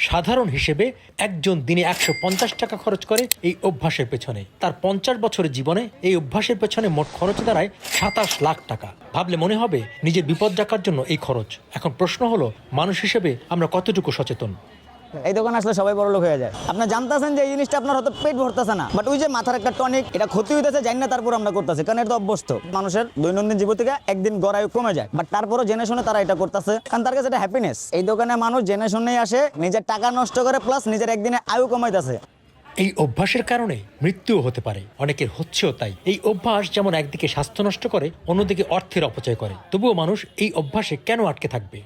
সাধারণ হিসেবে একজন দিনে ১৫০ টাকা খরচ করে এই অভ্যাসের পেছনে। তার ৫০ বছরের জীবনে এই অভ্যাসের পেছনে মোট খরচ দাঁড়ায় ২৭ লাখ টাকা। ভাবলে মনে হবে নিজের বিপদ রাখার জন্য এই খরচ। এখন প্রশ্ন হলো, মানুষ হিসেবে আমরা কতটুকু সচেতন? এই দোকান আসলে সবাই বড় লোক হয়ে যায়। আপনার জানতেছেন যে এই জিনিসটা আপনার হয়তো পেট ভরতেছে না, বাট ওই যে মাথার একটা টনিক, এটা ক্ষতি হইতেছে জানি না, তারপর আমরা করতেছি, কারণ এটা অভ্যস্ত। মানুষের দৈনন্দিন জীবন থেকে একদিন গড়ায় কমে যায়, বাট তারপরও জেনে শুনে তারা এটা করতেছে, কারণ তার কাছে এটা হ্যাপিনেস। এই দোকানে মানুষ জেনে শুনেই আসে, নিজের টাকা নষ্ট করে, প্লাস নিজের একদিনে আয়ু কমাইতেছে। এই অভ্যাসের কারণে মৃত্যুও হতে পারে, অনেকের হচ্ছেও তাই। এই অভ্যাস যেমন একদিকে স্বাস্থ্য নষ্ট করে, অন্যদিকে অর্থের অপচয় করে। তবুও মানুষ এই অভ্যাসে কেন আটকে থাকবে?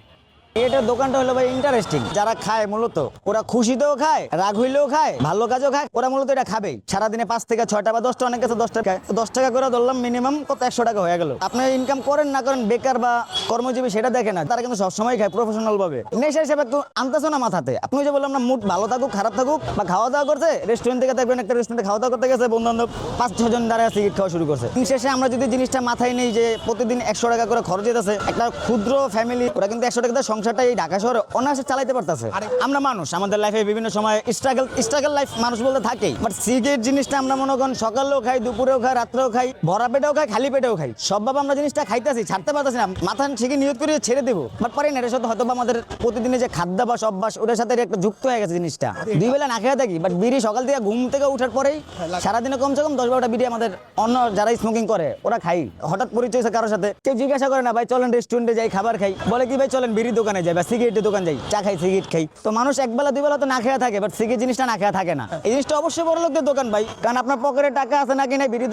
এটা দোকানটা হলো ভাই ইন্টারেস্টিং। যারা খায় মূলত ওরা খুশিতেও খায়, রাগ হইলেও খায়, ভালো কাজও খায়, ওরা মূলত এটা খাবেই। সারাদিনে ৫ থেকে ৬টা বা 10টা, অনেক কাছে 10 টাকা খায়। 10 টাকা করে ধরলাম, মিনিমাম কত 100 টাকা হয়ে গেল। আপনি ইনকাম করেন না করেন, বেকার বা কর্মজীবী, সেটা দেখে না, তারা কিন্তু সবসময় খায় প্রফেশনাল ভাবে। নেশা হিসেবে একটু আনতেছো না মাথাতে। আপনি যে বললাম না, মুড ভালো থাকুক খারাপ থাকুক, বা খাওয়া দাওয়া করছে রেস্টুরেন্ট থেকে, দেখবেন একটা রেস্টুরেন্টে খাওয়া দাওয়া করতে গেছে, বন্ধু বান্ধব ৫-৬ জন দাঁড়ায় সিগারেট খাওয়া শুরু করছে। শেষে আমরা যদি জিনিসটা মাথায় নেই যে প্রতিদিন 100 টাকা করে খরচ যেতেছে, একটা ক্ষুদ্র ফ্যামিলি ওরা কিন্তু 100 টাকা সংসারটা এই ঢাকা শহরে অনায়াসে চালাইতে পারতেছে। আমরা মানুষ, আমাদের লাইফে বিভিন্ন সময় স্ট্রাগল লাইফ মানুষ বলতে থাকেই। বাট সিগারেট জিনিসটা আমরা মনে করেন সকালেও খাই, দুপুরেও খাই, রাত্রেও খাই, ভরা পেটেও খাই, খালি পেটেও খাই, সবভাবে আমরা জিনিসটা খাইতেছি, ছাড়তে পারতেছি না। মাথা থেকে নিয়ত করে ছেড়ে দেবো, বাট পারি না। এর সাথে হয়তো আমাদের প্রতিদিনে যে খাদ্যাভ্যাস অভ্যাস, ওটার সাথে একটা যুক্ত হয়ে গেছে জিনিসটা। 2 বেলা না খেয়ে থাকি, বাট বিড়ি সকাল থেকে ঘুম থেকে উঠার পরেই সারাদিনে কমসে কম 10-12টা বিড়ি আমাদের অন্য যারা স্মোকিং করে ওরা খাই। হঠাৎ পরিচয় হয়েছে কারোর সাথে, কেউ জিজ্ঞাসা করে না, ভাই চলেন রেস্টুরেন্টে যাই খাবার খাই, বলে কি ভাই চলেন বিড়ি দোকানে যাই বা সিগারেটের দোকান যাই, চা খাই, সিগারেট খাই। তো মানুষ 1 বেলা 2 বেলা তো না খেয়ে থাকে, বাট সিগারেট জিনিসটা না খেয়ে থাকে না। এই জিনিসটা অবশ্যই বড় লোকদের দোকান ভাই, কারণ আপনার পকেটে টাকা আছে নাকি নাই, বিড়ি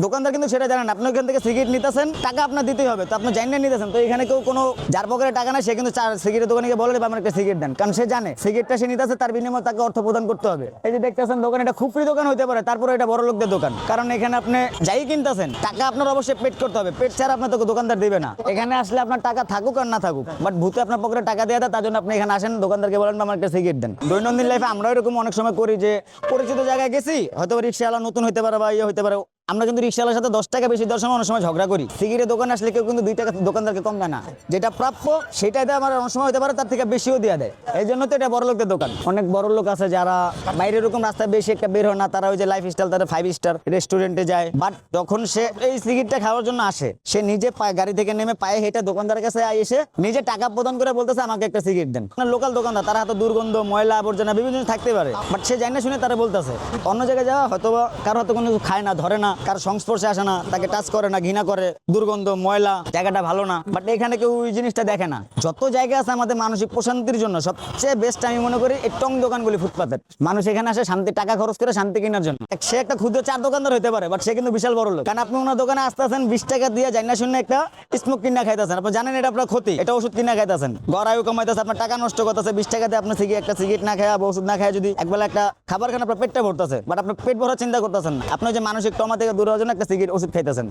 দোকানদার কিন্তু সেটা জানেন। আপনি ওখান থেকে সিগারেট নিতেছেন, টাকা আপনার দিতেই হবে, তো আপনি জানেন নিতেছেন। তো এখানে কেউ কোনো যার পকেটে টাকা না, সে কিন্তু সিগারেটের দোকানে গিয়ে বলে আমার একটা সিগারেট দেন, কারণ সে জানে সিগারেটটা সে নিতেছে, তার বিনিময়ে তাকে অর্থ প্রদান করতে হবে। এই যে দেখতেছেন দোকান, এটা খুপড়ি দোকান হতে পারে, তারপরে এটা বড় লোকদের দোকান, কারণ এখানে আপনি যাই কিনতেছেন টাকা আপনার অবশ্যই পেড করতে হবে। পেড ছাড়া আপনার তো দোকানদার দিবে না। এখানে আসলে আপনার টাকা থাকুক আর না থাকুক, বাট ভূতে আপনার পকেটে টাকা দিয়ে দেয়, তার জন্য আপনি এখানে আসেন, দোকানদারকে বলেন আমার একটা সিগারেট দেন। দৈনন্দিন লাইফে আমরা এরকম অনেক সময় করি যে পরিচিত জায়গায় গেছি, হয়তো রিক্সাওয়ালা নতুন হইতে পারে বা ইয়ে হইতে পারে, আমরা কিন্তু রিক্সাওয়ালার সাথে 10 টাকা বেশি দেওয়ার সময় অনেক সময় ঝগড়া করি। সিগারেটের দোকানে আসলে কেউ কিন্তু 2 টাকা দোকানদারকে কম দেয় না, যেটা প্রাপ্য সেটাই দেয়, আমার অনেক সময় হতে পারে তার থেকে বেশিও দিয়ে দেয়। এই জন্য তো এটা বড় লোকদের দোকান। অনেক বড় লোক আছে যারা বাইরে এরকম রাস্তায় বেশি একটা বের হয় না, তারা ওই যে লাইফ স্টাইল, তারা 5 স্টার রেস্টুরেন্টে যায়, বাট যখন সে এই সিগারেটটা খাওয়ার জন্য আসে, সে নিজে গাড়ি থেকে নেমে পায়ে হেঁটে দোকানদারের কাছে এসে নিজে টাকা প্রদান করে বলতেছে আমাকে একটা সিগারেট দেন। লোকাল দোকানদার, তারা হয়তো দুর্গন্ধ, ময়লা আবর্জনা বিভিন্ন জিনিস থাকতে পারে, বাট সে জানে শুনে তারা বলতেছে। অন্য জায়গায় যাওয়া হয়তো কারো হয়তো কোনো কিছু খায় না, ধরে না, কারো সংস্পর্শে আসে না, তাকে টাচ করে না, ঘৃণা করে, দুর্গন্ধ, ময়লা, জায়গাটা ভালো না, বাট এখানে কেউ ওই জিনিসটা দেখে না। যত জায়গা আছে আমাদের মানসিক প্রশান্তির জন্য, সবচেয়ে বেস্ট আমি মনে করি এই টং দোকানগুলি, ফুটপাতের। মানুষ এখানে আসে শান্তি, টাকা খরচ করে শান্তি কেনার জন্য। সে একটা ক্ষুদ্র 4 দোকানদার হতে পারে, বাট সে কিন্তু বিশাল বড় লোক, কারণ আপনি ওনার দোকানে আসতেছেন 20 টাকা দিয়ে, জানি না শুনে একটা স্মোক কিনা খাইতেছেন, আপনি জানেন এটা আপনার ক্ষতি, এটা ওষুধ কিনা খাইতেছেন, গড়ায়ু কমাইতেছে, আপনার টাকা নষ্ট করতেছে। 20 টাকা দিয়ে আপনার একটা সিগারেট না খায় বা ওষুধ না খায় যদি একবেলা একটা খাবার খান, আপনার পেটটা ভরতেছে, বাট আপনার পেট ভরার চিন্তা করতেছেন না, আপনি যে মানসিক ট্রমা থেকে দূর হওয়ার জন্য একটা সিগারেট ওষুধ খাইতেছেন।